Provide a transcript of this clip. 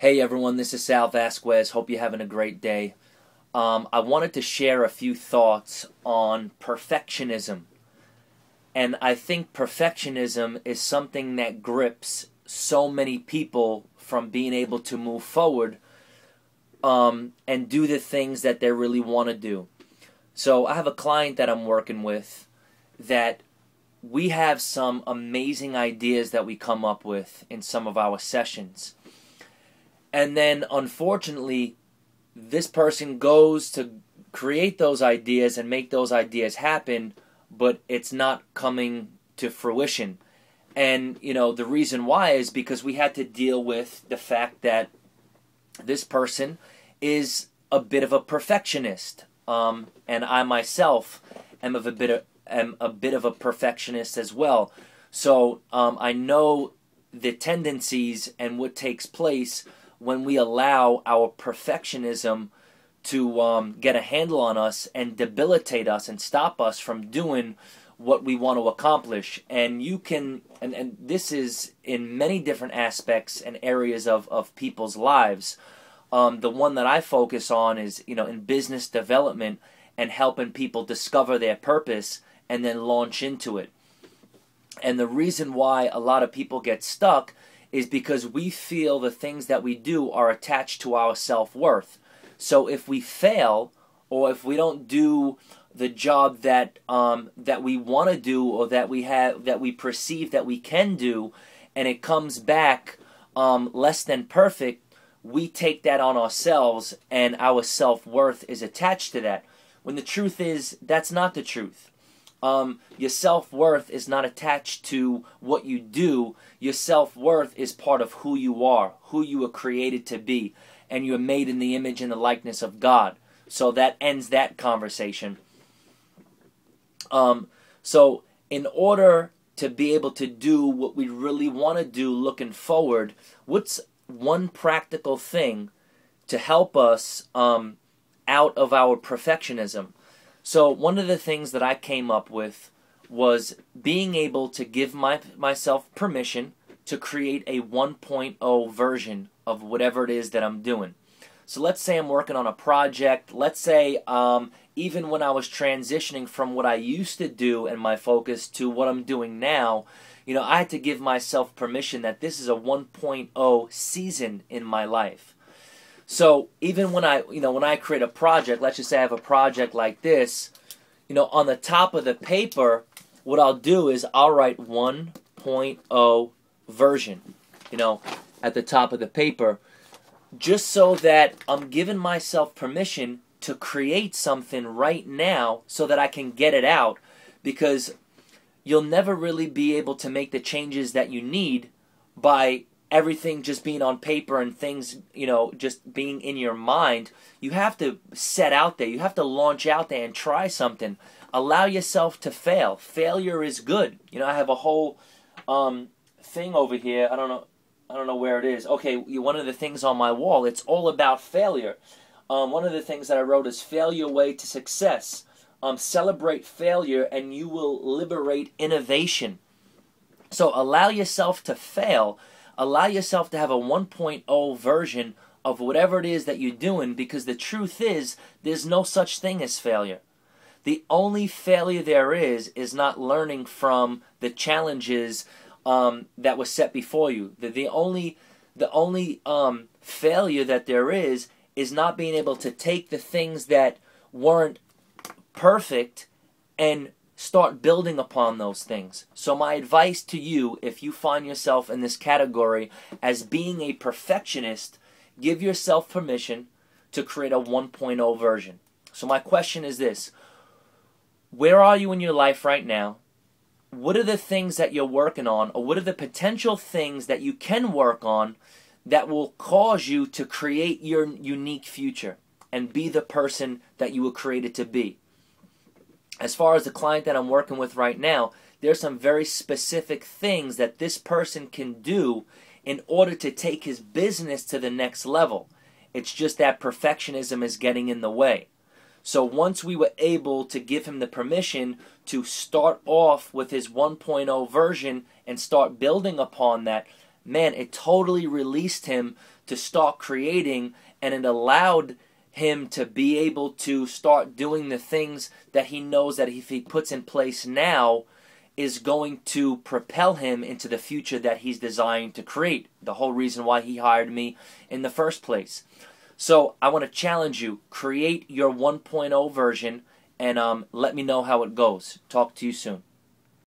Hey everyone, this is Vasquez. Hope you're having a great day. I wanted to share a few thoughts on perfectionism. And I think perfectionism is something that grips so many people from being able to move forward and do the things that they really want to do. So I have a client that I'm working with that we have some amazing ideas that we come up with in some of our sessions. And then, unfortunately, this person goes to create those ideas and make those ideas happen, but it's not coming to fruition. And, the reason why is because we had to deal with the fact that this person is a bit of a perfectionist. And I myself am a bit of a perfectionist as well. So I know the tendencies and what takes place when we allow our perfectionism to get a handle on us and debilitate us and stop us from doing what we want to accomplish. And you can, and this is in many different aspects and areas of people's lives. The one that I focus on is, in business development and helping people discover their purpose and then launch into it. And the reason why a lot of people get stuck is because we feel the things that we do are attached to our self-worth. So if we fail, or if we don't do the job that we want to do, or that we perceive that we can do, and it comes back less than perfect, we take that on ourselves, and our self-worth is attached to that. When the truth is, that's not the truth. Your self-worth is not attached to what you do. Your self-worth is part of who you are, who you were created to be, and you are made in the image and the likeness of God. So that ends that conversation. So in order to be able to do what we really want to do looking forward, what's one practical thing to help us out of our perfectionism? So one of the things that I came up with was being able to give myself permission to create a 1.0 version of whatever it is that I'm doing. So let's say I'm working on a project. Let's say even when I was transitioning from what I used to do and my focus to what I'm doing now, I had to give myself permission that this is a 1.0 season in my life. So even when I create a project, let's just say I have a project like this, on the top of the paper, what I'll do is I'll write 1.0 version, at the top of the paper, just so that I'm giving myself permission to create something right now so that I can get it out, because you'll never really be able to make the changes that you need by everything just being on paper and things, just being in your mind. You have to set out there. You have to launch out there and try something. Allow yourself to fail. Failure is good. I have a whole thing over here. I don't know where it is. Okay, one of the things on my wall, it's all about failure. One of the things that I wrote is fail your way to success. Celebrate failure and you will liberate innovation. So allow yourself to fail. Allow yourself to have a 1.0 version of whatever it is that you're doing, because the truth is, there's no such thing as failure. The only failure there is not learning from the challenges that were set before you. The only failure that there is not being able to take the things that weren't perfect and start building upon those things. So my advice to you, if you find yourself in this category as being a perfectionist, give yourself permission to create a 1.0 version. So my question is this: where are you in your life right now? What are the things that you're working on, or what are the potential things that you can work on that will cause you to create your unique future and be the person that you were created to be? As far as the client that I'm working with right now, there's some very specific things that this person can do in order to take his business to the next level. It's just that perfectionism is getting in the way. So once we were able to give him the permission to start off with his 1.0 version and start building upon that, man, it totally released him to start creating, and it allowed him to be able to start doing the things that he knows that if he puts in place now is going to propel him into the future that he's designed to create. The whole reason why he hired me in the first place. So I want to challenge you, create your 1.0 version, and let me know how it goes. Talk to you soon.